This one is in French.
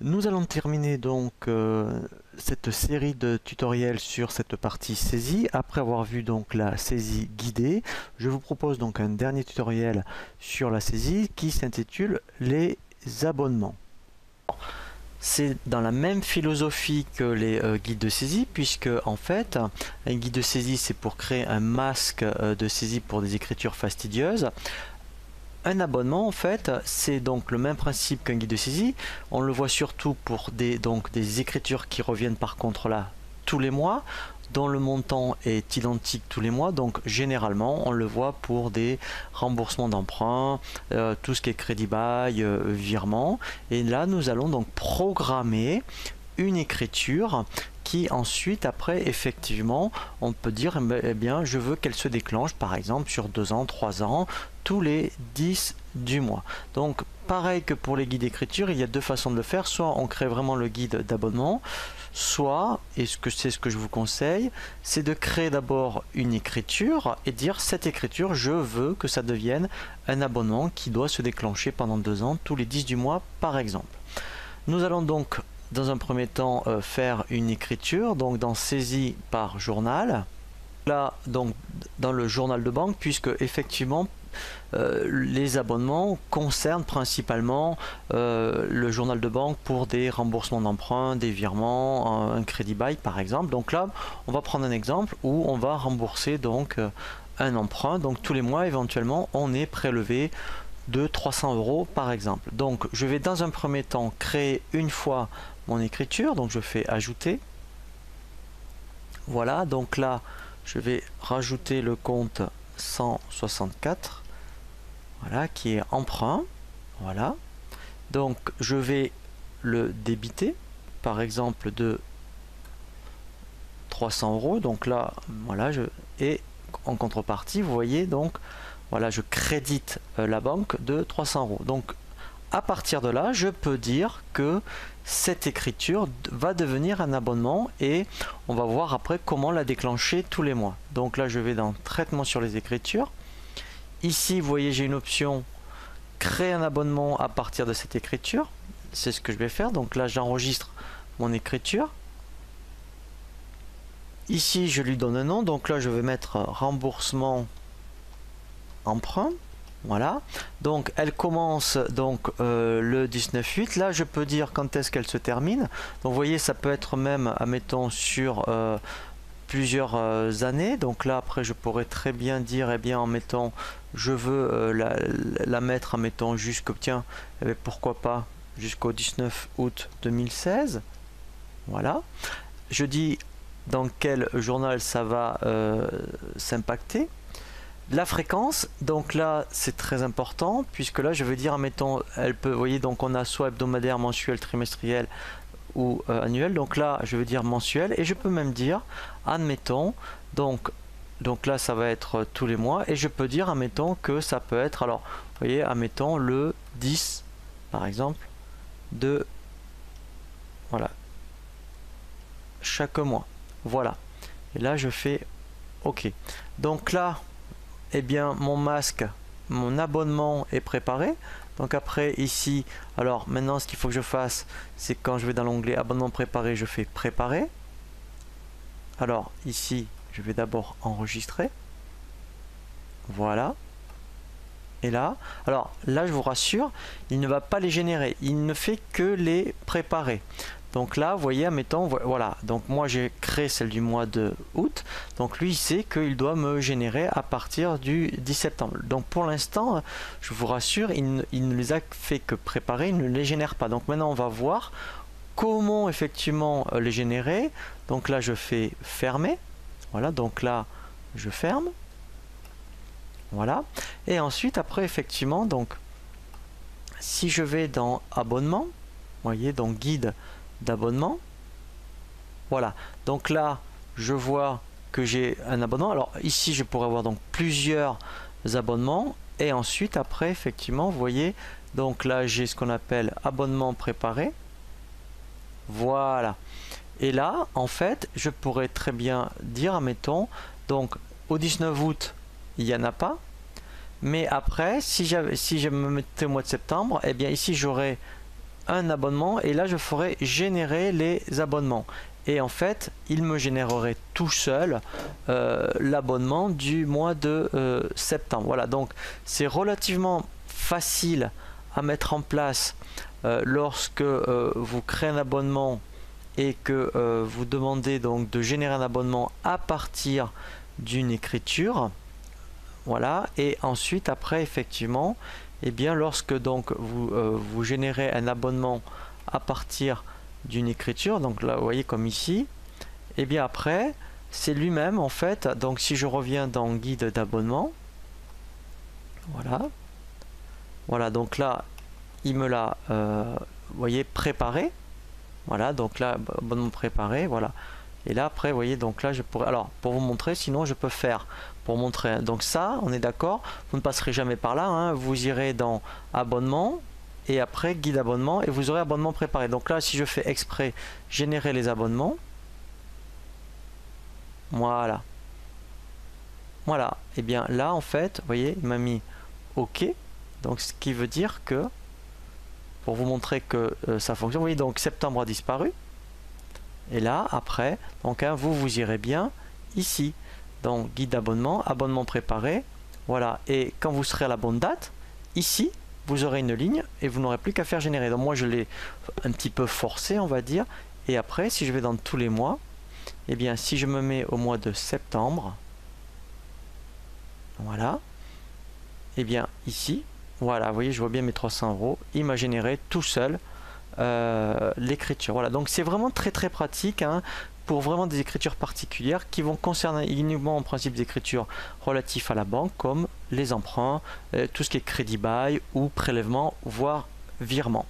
Nous allons terminer donc cette série de tutoriels sur cette partie saisie. Après avoir vu donc la saisie guidée, je vous propose donc un dernier tutoriel sur la saisie qui s'intitule les abonnements. C'est dans la même philosophie que les guides de saisie, puisque en fait un guide de saisie c'est pour créer un masque de saisie pour des écritures fastidieuses. Un abonnement, en fait, c'est donc le même principe qu'un guide de saisie. On le voit surtout pour des écritures qui reviennent par contre là tous les mois, dont le montant est identique tous les mois. Donc généralement, on le voit pour des remboursements d'emprunt, tout ce qui est crédit bail, virement. Et là, nous allons donc programmer une écriture qui ensuite après effectivement on peut dire eh bien je veux qu'elle se déclenche par exemple sur 2 ans, 3 ans, tous les 10 du mois. Donc pareil que pour les guides d'écriture, il y a deux façons de le faire. Soit on crée vraiment le guide d'abonnement, soit, et c'est ce que je vous conseille, c'est de créer d'abord une écriture et dire cette écriture je veux que ça devienne un abonnement qui doit se déclencher pendant 2 ans, tous les 10 du mois par exemple. Nous allons donc dans un premier temps faire une écriture donc dans saisie par journal, là donc dans le journal de banque, puisque effectivement les abonnements concernent principalement le journal de banque pour des remboursements d'emprunt, des virements, un crédit bail par exemple. Donc là on va prendre un exemple où on va rembourser donc un emprunt, donc tous les mois éventuellement on est prélevé de 300 € par exemple. Donc je vais dans un premier temps créer une fois mon écriture, donc je fais ajouter. Voilà, donc là je vais rajouter le compte 164, voilà, qui est emprunt. Voilà, donc je vais le débiter par exemple de 300 €. Donc là voilà, et en contrepartie vous voyez donc voilà, je crédite la banque de 300 €. Donc à partir de là, je peux dire que cette écriture va devenir un abonnement et on va voir après comment la déclencher tous les mois. Donc là, je vais dans traitement sur les écritures. Ici, vous voyez, j'ai une option créer un abonnement à partir de cette écriture. C'est ce que je vais faire. Donc là, j'enregistre mon écriture. Ici, je lui donne un nom. Donc là, je vais mettre remboursement emprunt. Voilà, donc elle commence donc le 19/8. Là je peux dire quand est-ce qu'elle se termine. Donc vous voyez, ça peut être même admettons sur plusieurs années. Donc là après je pourrais très bien dire eh bien en mettant je veux la mettre en mettant jusqu'au tiens pourquoi pas jusqu'au 19 août 2016. Voilà, je dis dans quel journal ça va s'impacter. La fréquence, donc là c'est très important puisque là je veux dire, admettons, elle peut, vous voyez, donc on a soit hebdomadaire, mensuel, trimestriel ou annuel. Donc là je veux dire mensuel et je peux même dire, admettons, donc là ça va être tous les mois et je peux dire, admettons, que ça peut être, alors vous voyez, admettons le 10 par exemple de, voilà, chaque mois. Voilà, et là je fais OK. Donc là eh bien mon masque, mon abonnement est préparé. Donc après ici, alors maintenant ce qu'il faut que je fasse, c'est quand je vais dans l'onglet abonnement préparé, je fais préparer. Alors ici je vais d'abord enregistrer, voilà, et là, alors là je vous rassure, il ne va pas les générer, il ne fait que les préparer. Donc là, vous voyez, admettons, voilà, donc moi j'ai créé celle du mois de août, donc lui il sait qu'il doit me générer à partir du 10 septembre. Donc pour l'instant, je vous rassure, il ne les a fait que préparer, il ne les génère pas. Donc maintenant on va voir comment effectivement les générer. Donc là je fais fermer, voilà, donc là je ferme, voilà, et ensuite après effectivement, donc si je vais dans abonnement, vous voyez, donc guide d'abonnement, voilà, donc là je vois que j'ai un abonnement. Alors ici je pourrais avoir donc plusieurs abonnements et ensuite après effectivement vous voyez, donc là j'ai ce qu'on appelle abonnement préparé, voilà, et là en fait je pourrais très bien dire, admettons, donc au 19 août il n'y en a pas, mais après si je me mettais au mois de septembre, et bien ici j'aurais un abonnement et là je ferai générer les abonnements. Et en fait, il me générerait tout seul l'abonnement du mois de septembre. Voilà, donc c'est relativement facile à mettre en place lorsque vous créez un abonnement et que vous demandez donc de générer un abonnement à partir d'une écriture. Voilà, et ensuite après effectivement, et bien lorsque donc vous générez un abonnement à partir d'une écriture, donc là vous voyez comme ici, et bien après c'est lui-même en fait. Donc si je reviens dans guide d'abonnement, voilà, donc là il me l'a vous voyez préparé. Voilà, donc là abonnement préparé, voilà. Et là après vous voyez, donc là je pourrais, alors pour vous montrer, sinon je peux faire pour montrer, donc ça on est d'accord, vous ne passerez jamais par là, hein. Vous irez dans abonnement et après guide abonnement et vous aurez abonnement préparé. Donc là si je fais exprès générer les abonnements, voilà, et bien là en fait vous voyez il m'a mis OK, donc ce qui veut dire que pour vous montrer que ça fonctionne, vous voyez donc septembre a disparu. Et là après donc hein, vous irez bien ici dans guide d'abonnement, abonnement préparé, voilà, et quand vous serez à la bonne date ici vous aurez une ligne et vous n'aurez plus qu'à faire générer. Donc moi je l'ai un petit peu forcé on va dire, et après si je vais dans tous les mois, et bien si je me mets au mois de septembre, voilà, et bien ici voilà, vous voyez je vois bien mes 300 €, il m'a généré tout seul l'écriture. Voilà, donc c'est vraiment très pratique hein, pour vraiment des écritures particulières qui vont concerner uniquement en principe des écritures relatives à la banque comme les emprunts, tout ce qui est crédit bail ou prélèvement voire virement.